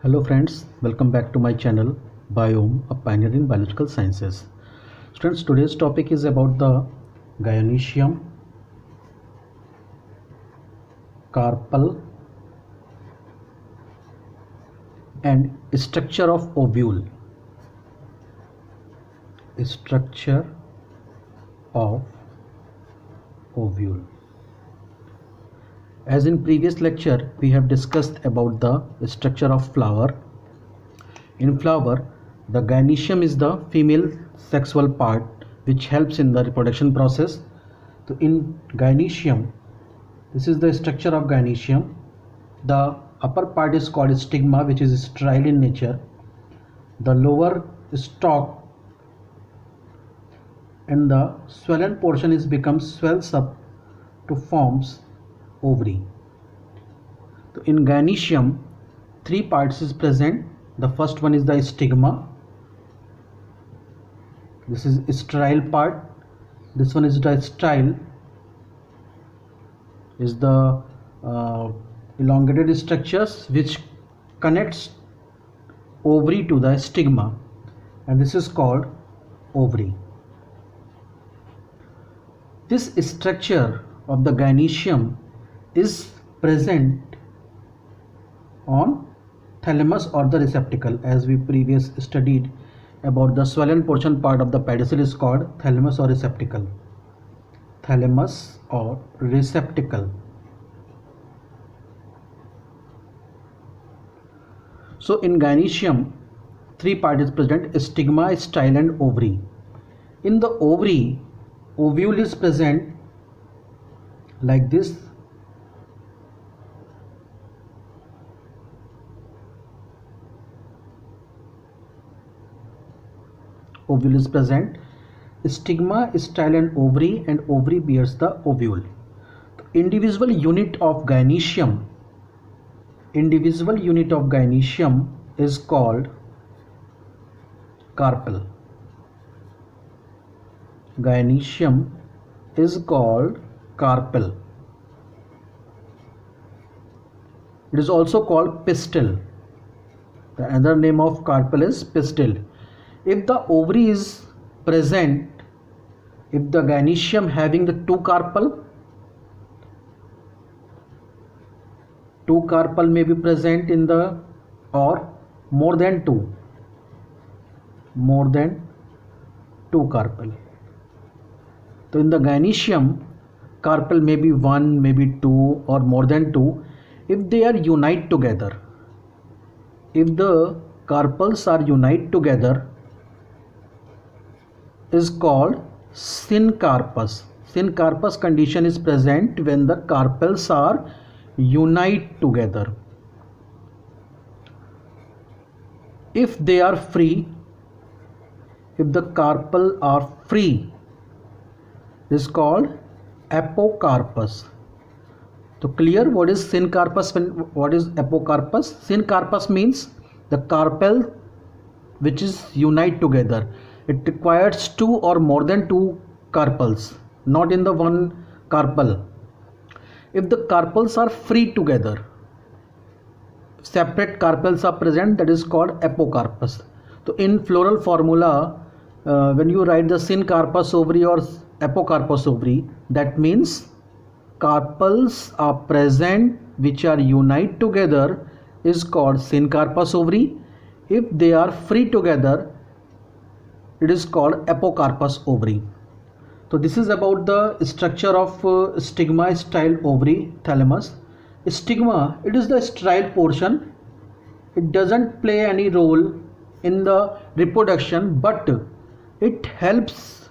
Hello friends, welcome back to my channel Biome, a pioneer in biological sciences. Students, today's topic is about the gynoecium, carpel and structure of ovule. Structure of ovule. As in previous lecture, we have discussed about the structure of flower. In flower, the gynoecium is the female sexual part which helps in the reproduction process. So in gynoecium, this is the structure of gynoecium. The upper part is called stigma, which is sterile in nature. The lower stalk and the swollen portion swells up to forms ovary. So in gynoecium, three parts is present. The first one is the stigma. This is sterile part. This one is the style. Is the elongated structures which connects ovary to the stigma, and this is called ovary. This structure of the gynoecium is present on thalamus or the receptacle. As we previously studied about the swollen portion part of the pedicel is called thalamus or receptacle. Thalamus or receptacle. So in gynoecium, three parts is present: stigma, style and ovary. In the ovary, ovule is present like this. Ovule is present, stigma, style and ovary bears the ovule. The individual unit of gynoecium is called carpel. Gynoecium is called carpel. It is also called pistil. The other name of carpel is pistil. If the ovary is present, if the gynoecium having the two carpel may be present in the, or more than two carpel. So in the gynoecium, carpel may be one, maybe two or more than two. If they are unite together, if the carpels are unite together, is called syncarpus. Syncarpus condition is present when the carpels are unite together. If they are free, if the carpel are free, is called apocarpus. So clear what is syncarpus and what is apocarpus? Syncarpus means the carpel which is unite together. It requires two or more than two carpels, not in the one carpel. If the carpels are free together, separate carpels are present, that is called apocarpus. So in floral formula, when you write the syncarpus ovary or apocarpus ovary, that means carpels are present which are unite together is called syncarpus ovary. If they are free together, it is called apocarpus ovary. So this is about the structure of stigma, style, ovary, thalamus. Stigma, it is the sterile portion. It doesn't play any role in the reproduction, but it helps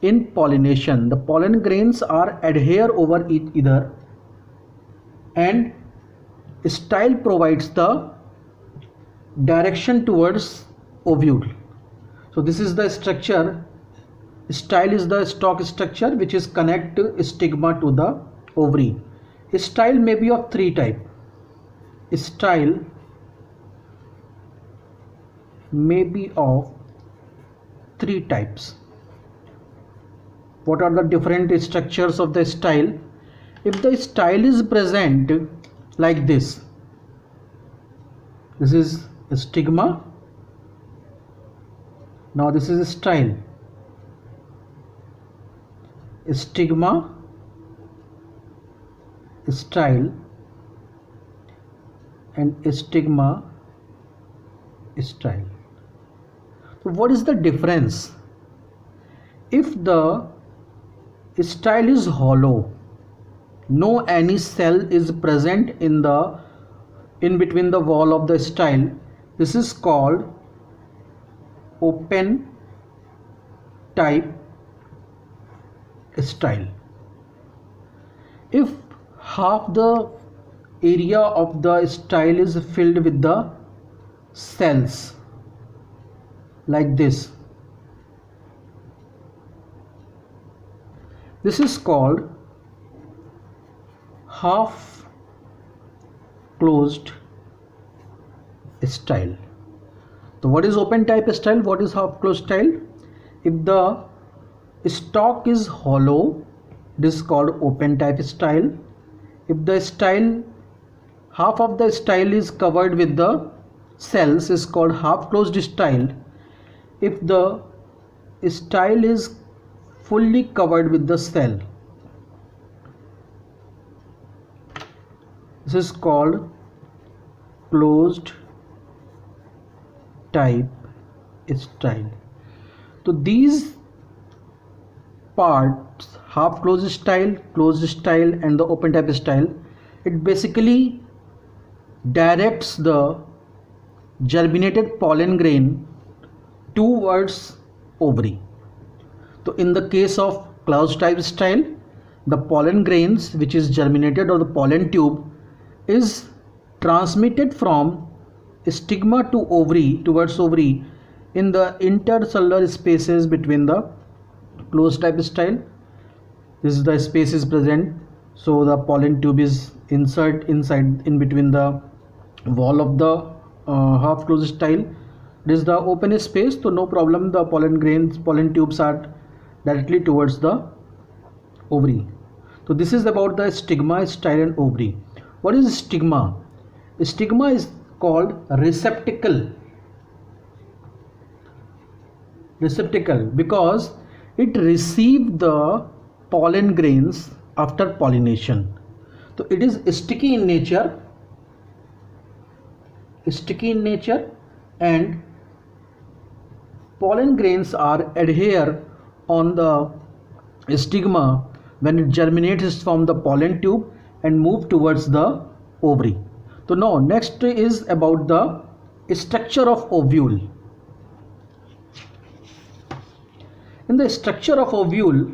in pollination. The pollen grains are adhere over each other, and style provides the direction towards ovule. So this is the structure. Style is the stalk structure which is connect stigma to the ovary. Style may be of three types. Style may be of three types. What are the different structures of the style? If the style is present like this, This is stigma. Now this is style. Stigma, style, and stigma, style. So what is the difference? If the style is hollow, no any cell is present in between the wall of the style, this is called open type style. If half the area of the style is filled with the cells like this is called half closed style. So what is open type style? What is half closed style? If the stalk is hollow, this is called open type style. If the style, half of the style is covered with the cells, is called half closed style. If the style is fully covered with the cell, this is called closed type style. So these parts, half closed style, closed style, and the open type style, it basically directs the germinated pollen grain towards ovary. So in the case of closed type style, the pollen grains which is germinated, or the pollen tube, is transmitted from stigma to ovary, towards ovary, in the intercellular spaces between the closed type style. This is the space is present, so the pollen tube is inside in between the wall of the half closed style. This is the open space, so no problem, the pollen grains, pollen tubes are directly towards the ovary. So this is about the stigma, style, and ovary. What is stigma? Stigma is called receptacle because it receives the pollen grains after pollination. So it is sticky in nature, and pollen grains are adhere on the stigma when it germinates from the pollen tube and move towards the ovary. So now next is about the structure of ovule. In the structure of ovule,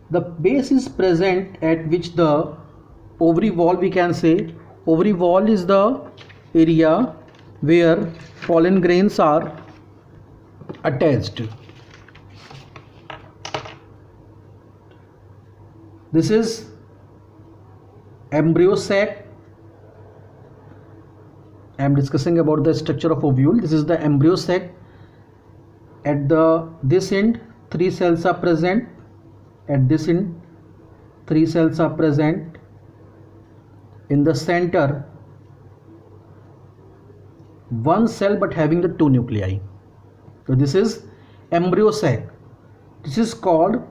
the base is present at which the ovary wall, we can say ovary wall is the area where pollen grains are attached. This is embryo sac. I am discussing about the structure of ovule. This is the embryo sac. At this end, 3 cells are present. At this end, 3 cells are present. In the center, 1 cell but having the 2 nuclei. So this is embryo sac. This is called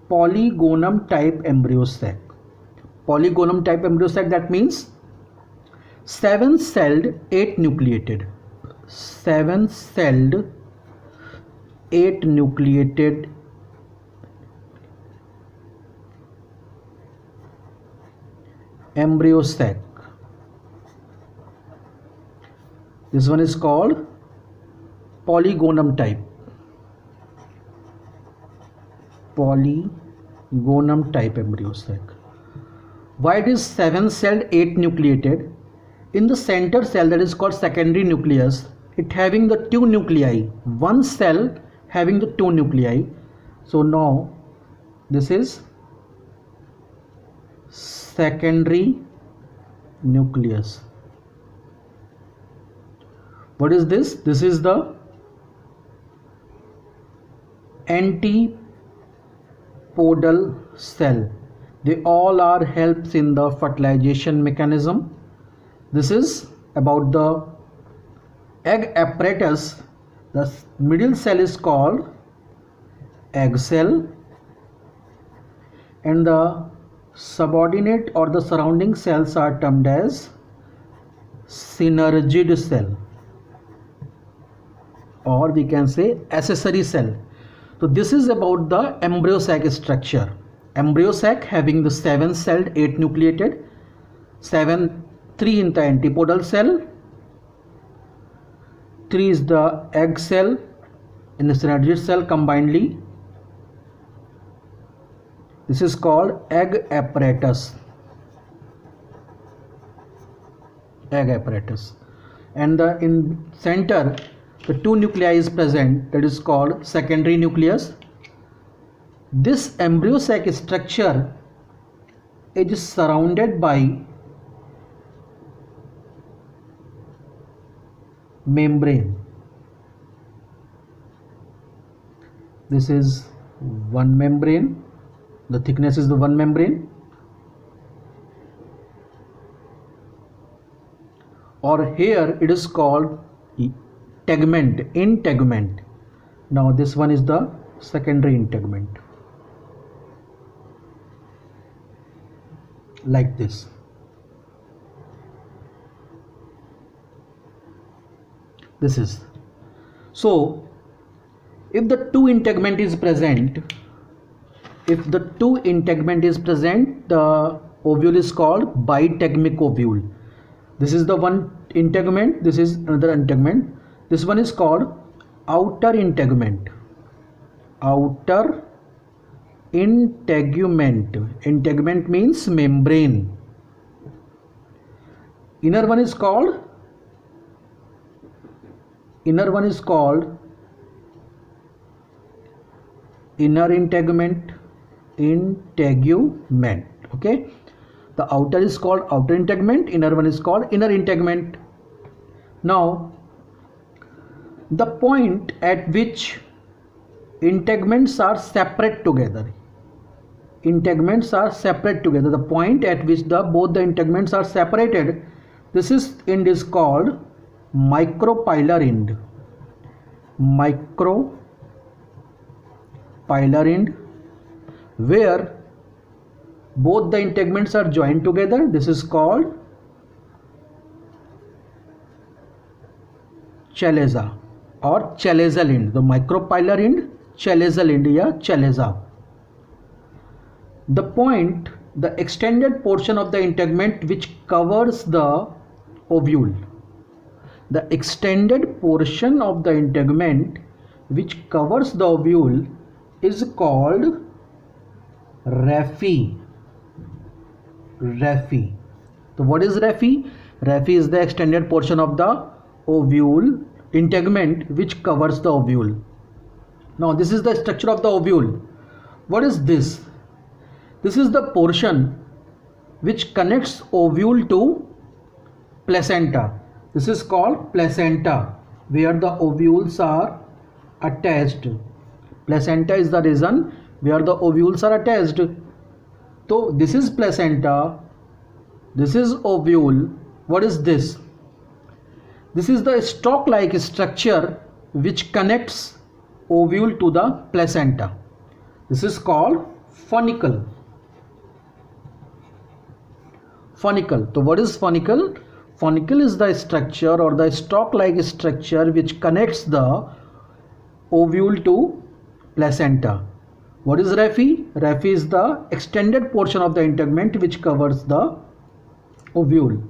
polygonum type embryo sac. Polygonum type embryo sac, that means 7 celled 8 nucleated. 7 celled 8 nucleated embryo sac. This one is called polygonum type. Polygonum type embryo sac. Why it is 7 celled 8 nucleated? In the center cell, that is called secondary nucleus, it having the 2 nuclei, 1 cell having the 2 nuclei. So now this is secondary nucleus. What is this? This is the podal cell. They all are helps in the fertilization mechanism. This is about the egg apparatus. The middle cell is called egg cell, and the subordinate or the surrounding cells are termed as synergid cell, or we can say accessory cell. So this is about the embryo sac structure. Embryo sac having the 7-celled, 8 nucleated, 3 in the antipodal cell, 3 is the egg cell in the synergid cell combinedly. This is called egg apparatus. Egg apparatus. And in center, the 2 nuclei is present, that is called secondary nucleus. This embryo sac structure is surrounded by membrane. This is one membrane. The thickness is the one membrane, or here it is called tegment, integument. Now this one is the secondary integument, like this. This is so. If the 2 integument is present, the ovule is called bitegmic ovule. This is the one integument, this is another integument. This one is called outer integument. Outer integument. Integument means membrane. Inner one is called inner integument. Okay, the outer is called outer integument, inner one is called inner integument. Now the point at which integuments are separate together, the point at which both the integuments are separated, this end is called micropylar end. Where both the integuments are joined together, this is called chalaza or chalazal end. The micropylar end, chalazal end, chalaza. The point, the extended portion of the integument which covers the ovule. The extended portion of the integument which covers the ovule is called raphe. So what is raphe? Raphe is the extended portion of the ovule integument which covers the ovule. Now this is the structure of the ovule. What is this? This is the portion which connects ovule to placenta. This is called placenta, where the ovules are attached. Placenta is the region where the ovules are attached. So this is placenta, this is ovule. What is this? This is the stalk-like structure which connects ovule to the placenta. This is called funicle. So what is funicle? Funicle is the structure or the stalk-like structure which connects the ovule to placenta. What is raphe? Raphe is the extended portion of the integument which covers the ovule.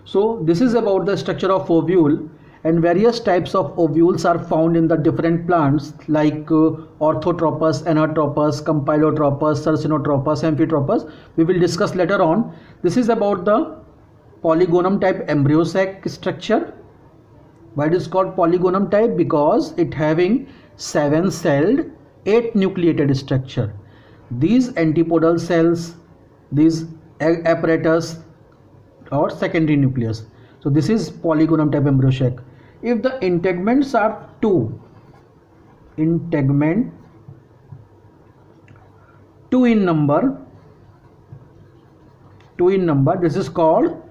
So this is about the structure of ovule, and various types of ovules are found in the different plants like orthotropous, anatropous, campylotropous, cercinotropous, amphitropous. We will discuss later on. This is about the polygonum type embryo sac structure. Why it is called polygonum type? Because it having 7-celled, 8 nucleated structure. These antipodal cells, these egg apparatus or secondary nucleus. So this is polygonum type embryo sac. If the integuments are 2, integument 2 in number, this is called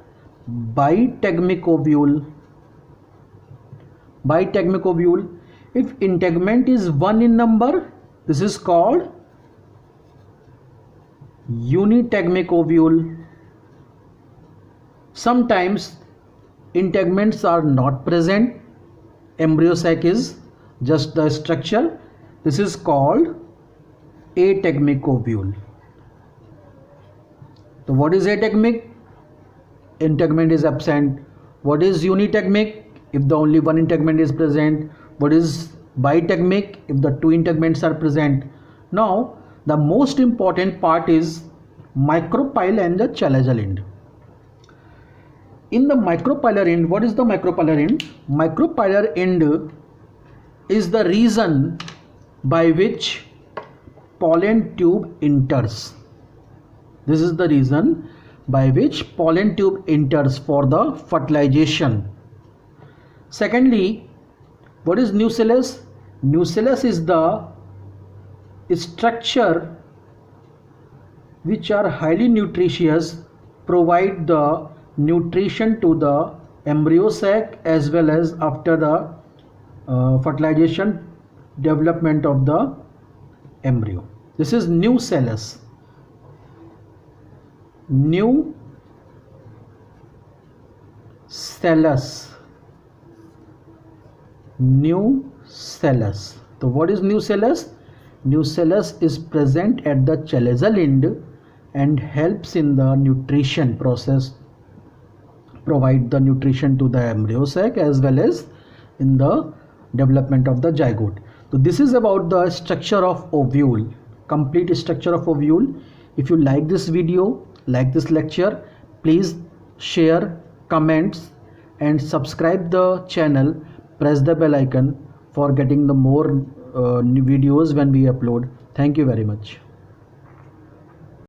bitegmic ovule. Bitegmic ovule. If integument is 1 in number, this is called unitegmic ovule. Sometimes integuments are not present, embryo sac is just the structure, this is called ategmic ovule. So what is ategmic? Integument is absent. What is unitegmic? If the only one integument is present. What is bitegmic? If the two integuments are present. Now the most important part is micropyle and the chalazal end. In the micropylar end, what is the micropylar end? Micropylar end is the region by which pollen tube enters. This is the reason by which pollen tube enters for the fertilization. Secondly, what is nucellus? Nucellus is the structure which are highly nutritious, provide the nutrition to the embryo sac as well as after the fertilization development of the embryo. This is nucellus. Nucellus. So what is nucellus? Nucellus is present at the chalazal end and helps in the nutrition process, provide the nutrition to the embryo sac as well as in the development of the zygote. So this is about the structure of ovule, complete structure of ovule. If you like this video, like this lecture, please share, comments and subscribe the channel. Press the bell icon for getting the more new videos when we upload. Thank you very much.